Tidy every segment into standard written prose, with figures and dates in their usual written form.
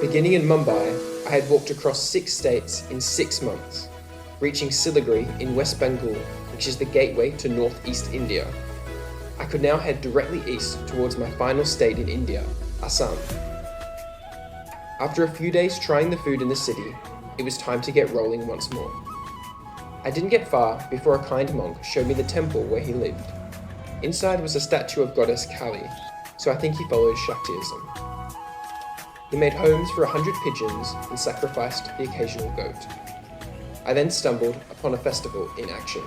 Beginning in Mumbai, I had walked across 6 states in 6 months, reaching Siliguri in West Bengal, which is the gateway to northeast India. I could now head directly east towards my final state in India, Assam. After a few days trying the food in the city, it was time to get rolling once more. I didn't get far before a kind monk showed me the temple where he lived. Inside was a statue of goddess Kali, so I think he followed Shaktiism. He made homes for 100 pigeons and sacrificed the occasional goat. I then stumbled upon a festival in action.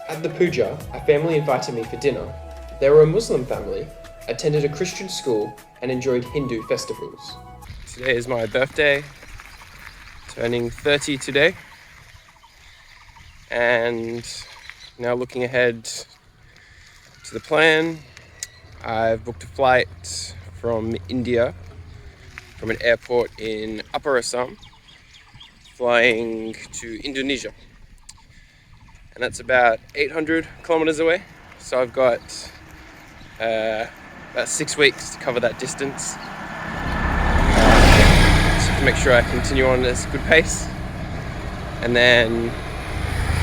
At the puja, a family invited me for dinner. They were a Muslim family, attended a Christian school, and enjoyed Hindu festivals. Today is my birthday, turning 30 today, and now looking ahead to the plan. I've booked a flight from India, from an airport in Upper Assam, flying to Indonesia. And that's about 800 kilometers away. So I've got about 6 weeks to cover that distance. Just to make sure I continue on this good pace. And then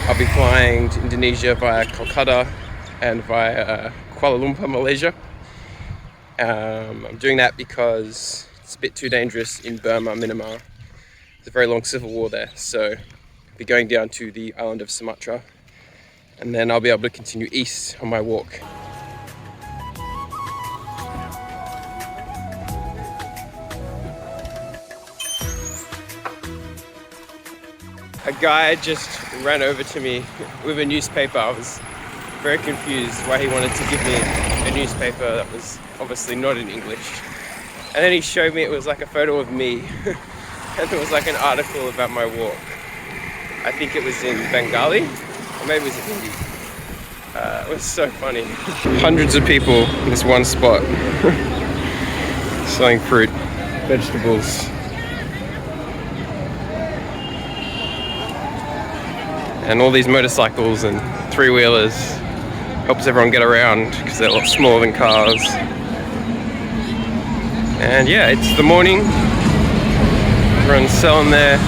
I'll be flying to Indonesia via Kolkata and via Kuala Lumpur, Malaysia. I'm doing that because it's a bit too dangerous in Burma, Myanmar. There's a very long civil war there. So I'll be going down to the island of Sumatra. And then I'll be able to continue east on my walk. A guy just ran over to me with a newspaper. I was very confused why he wanted to give me a newspaper that was obviously not in English. And then he showed me it was like a photo of me. And it was like an article about my walk. I think it was in Bengali, or maybe it was in Hindi. It was so funny. Hundreds of people in this one spot selling fruit, vegetables. And all these motorcycles and 3-wheelers helps everyone get around because they're a lot smaller than cars. And yeah, it's the morning. Everyone's selling their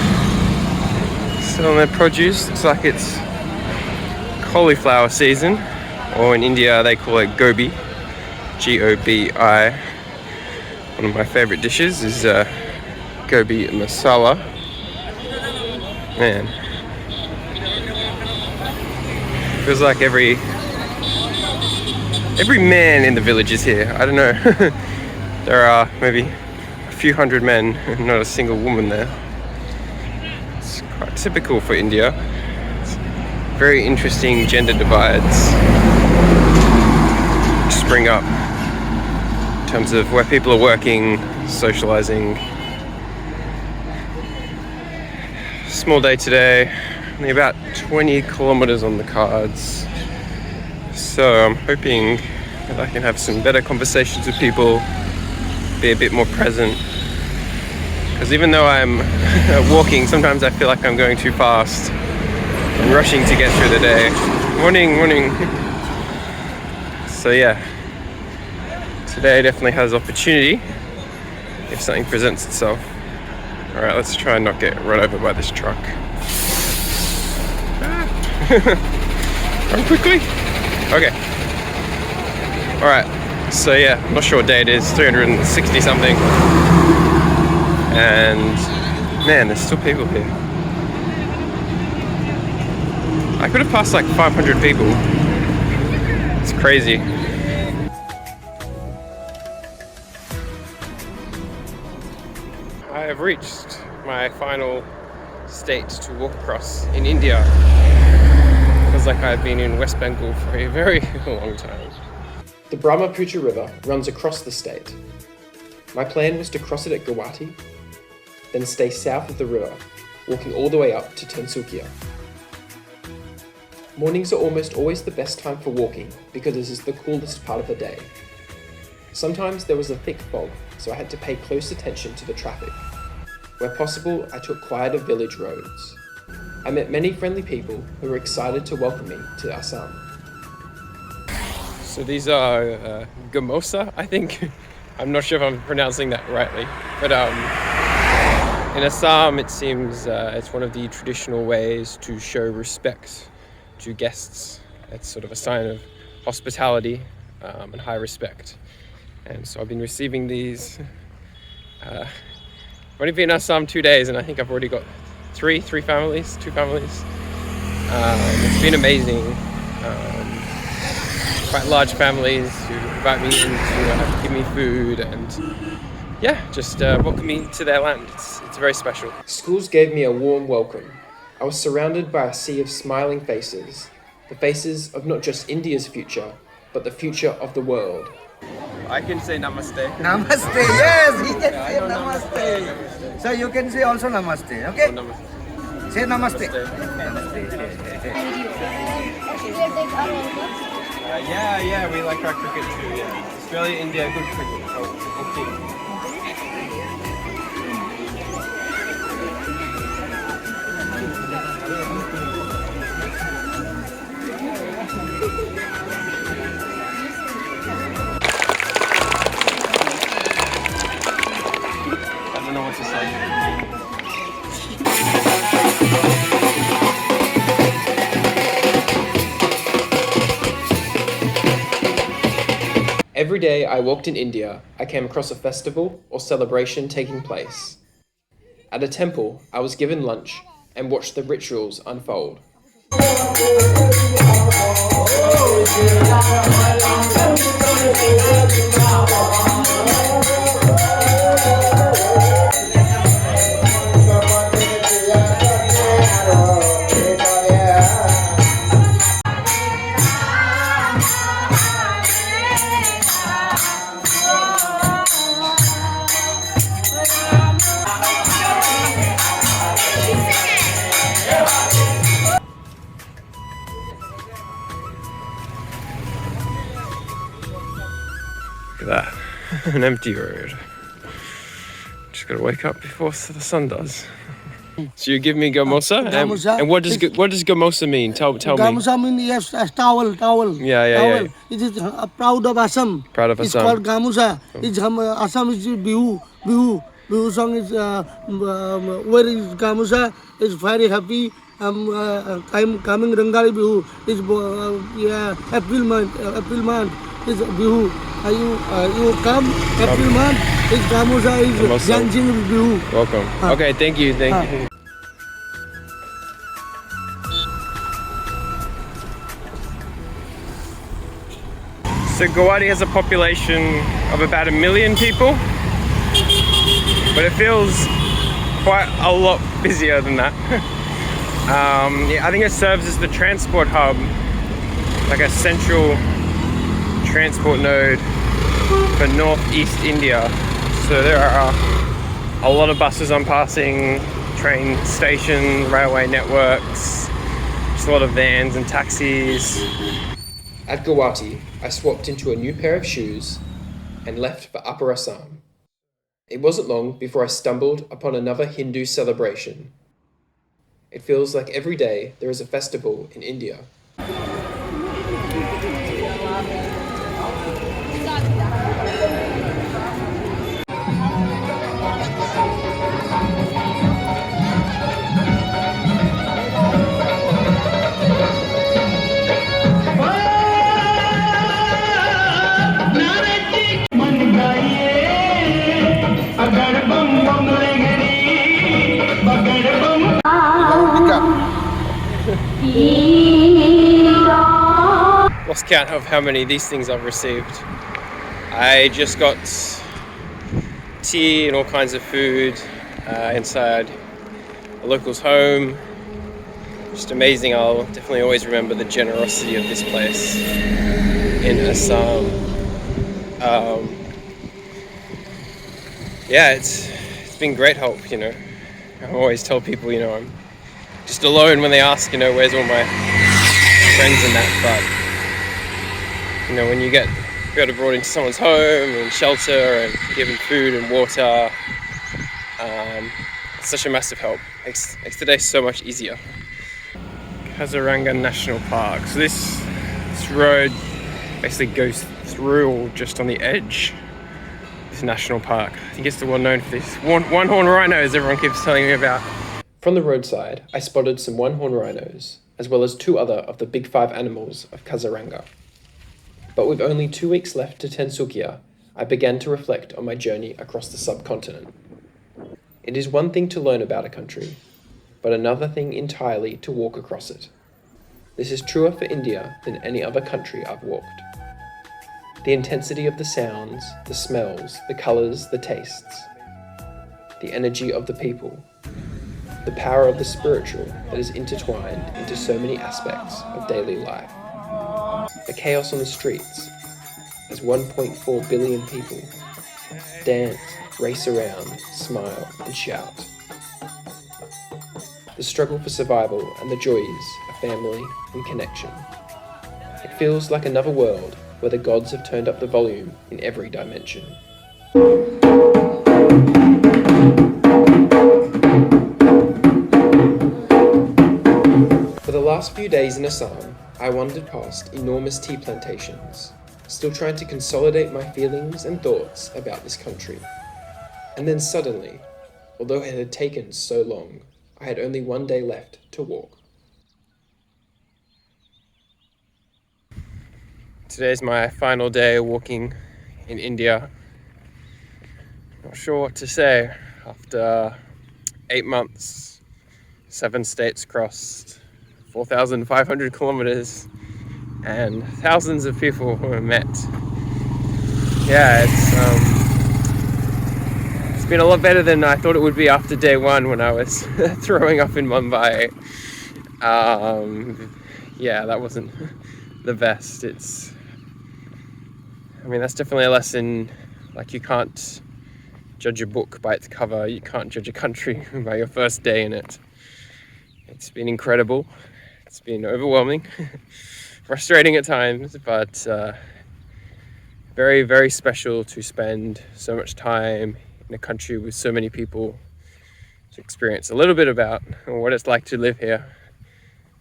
produce. Looks like it's cauliflower season, or in India they call it gobi, G-O-B-I. One of my favorite dishes is gobi masala. Man, feels like every man in the village is here. I don't know. There are maybe a few hundred men and not a single woman there. It's quite typical for India. Very interesting gender divides spring up in terms of where people are working, socializing. Small day today, only about 20 kilometers on the cards. So I'm hoping that I can have some better conversations with people, be a bit more present. Because even though I'm walking, sometimes I feel like I'm going too fast and rushing to get through the day. Morning. So yeah, today definitely has opportunity if something presents itself. Alright, let's try and not get run over by this truck. Run quickly. Okay. Alright, so yeah, I'm not sure what day it is, 360 something. And man, there's still people here. I could have passed like 500 people. It's crazy. I have reached my final state to walk across in India. It feels like I've been in West Bengal for a very long time. The Brahmaputra River runs across the state. My plan was to cross it at Guwahati, then stay south of the river, walking all the way up to Tinsukia. Mornings are almost always the best time for walking because this is the coolest part of the day. Sometimes there was a thick fog, so I had to pay close attention to the traffic. Where possible, I took quieter village roads. I met many friendly people who were excited to welcome me to Assam. So these are gamosa, I think. I'm not sure if I'm pronouncing that rightly, but in Assam it seems it's one of the traditional ways to show respect to guests. It's sort of a sign of hospitality and high respect. And so I've been receiving these. I've only been in Assam 2 days and I think I've already got two families. It's been amazing. Quite large families who invite me in to give me food and just welcome me to their land. It's very special. Schools gave me a warm welcome. I was surrounded by a sea of smiling faces, the faces of not just India's future, but the future of the world. I can say namaste. Namaste, yes, he can say namaste. So you can say also namaste, okay? Oh, namaste. Say namaste. Yeah, we like our cricket too, yeah. Australia, India, good cricket. Okay. I don't know what to say. Every day I walked in India, I came across a festival or celebration taking place. At a temple, I was given lunch and watched the rituals unfold. Look at that, an empty road. Just gotta wake up before the sun does. So you give me gamosa, and what does gamosa mean? Tell me. Gamosa means yes, towel. Yeah. It is proud of Assam. Proud of Assam. It's called gamosa. It's Assam is bihu. Bihu song is where is gamosa is very happy. I'm coming Rangali Bihu. It's April month is Bihu. You come April month. It's gamosa is dancing Bihu. Welcome. Okay, thank you. So Guwahati has a population of about 1 million people, but it feels quite a lot busier than that. I think it serves as the transport hub, like a central transport node for northeast India. So there are a lot of buses I'm passing, train station, railway networks, just a lot of vans and taxis. At Guwahati, I swapped into a new pair of shoes and left for Upper Assam. It wasn't long before I stumbled upon another Hindu celebration. It feels like every day there is a festival in India. Lost count of how many of these things I've received. I just got tea and all kinds of food inside a local's home. Just amazing. I'll definitely always remember the generosity of this place in Assam. Yeah, it's been great help, you know. I always tell people, you know, I'm just alone when they ask, you know, where's all my friends and that, but, you know, when you get brought into someone's home and shelter and given food and water, it's such a massive help. Makes the day so much easier. Kazaranga National Park. So this road basically goes through or just on the edge of this national park. I think it's the one known for this one-horn rhinos everyone keeps telling me about. From the roadside, I spotted some one-horn rhinos, as well as 2 other of the big 5 animals of Kazaranga. But with only 2 weeks left to Tinsukia, I began to reflect on my journey across the subcontinent. It is one thing to learn about a country, but another thing entirely to walk across it. This is truer for India than any other country I've walked. The intensity of the sounds, the smells, the colours, the tastes, the energy of the people, the power of the spiritual that is intertwined into so many aspects of daily life. The chaos on the streets, as 1.4 billion people dance, race around, smile and shout. The struggle for survival and the joys of family and connection. It feels like another world where the gods have turned up the volume in every dimension. For the last few days in Assam, I wandered past enormous tea plantations, still trying to consolidate my feelings and thoughts about this country. And then suddenly, although it had taken so long, I had only 1 day left to walk. Today's my final day walking in India. Not sure what to say. After 8 months, 7 states crossed, 4,500 kilometers, and thousands of people were met. Yeah, it's been a lot better than I thought it would be after day 1 when I was throwing up in Mumbai. Yeah, that wasn't the best. That's definitely a lesson. Like, you can't judge a book by its cover. You can't judge a country by your first day in it. It's been incredible. It's been overwhelming, frustrating at times, but very, very special to spend so much time in a country with so many people, to experience a little bit about what it's like to live here.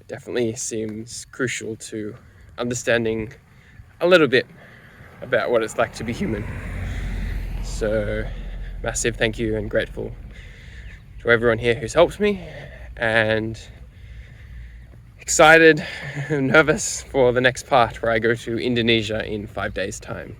It definitely seems crucial to understanding a little bit about what it's like to be human. So, massive thank you and grateful to everyone here who's helped me, and excited and nervous for the next part where I go to Indonesia in 5 days' time.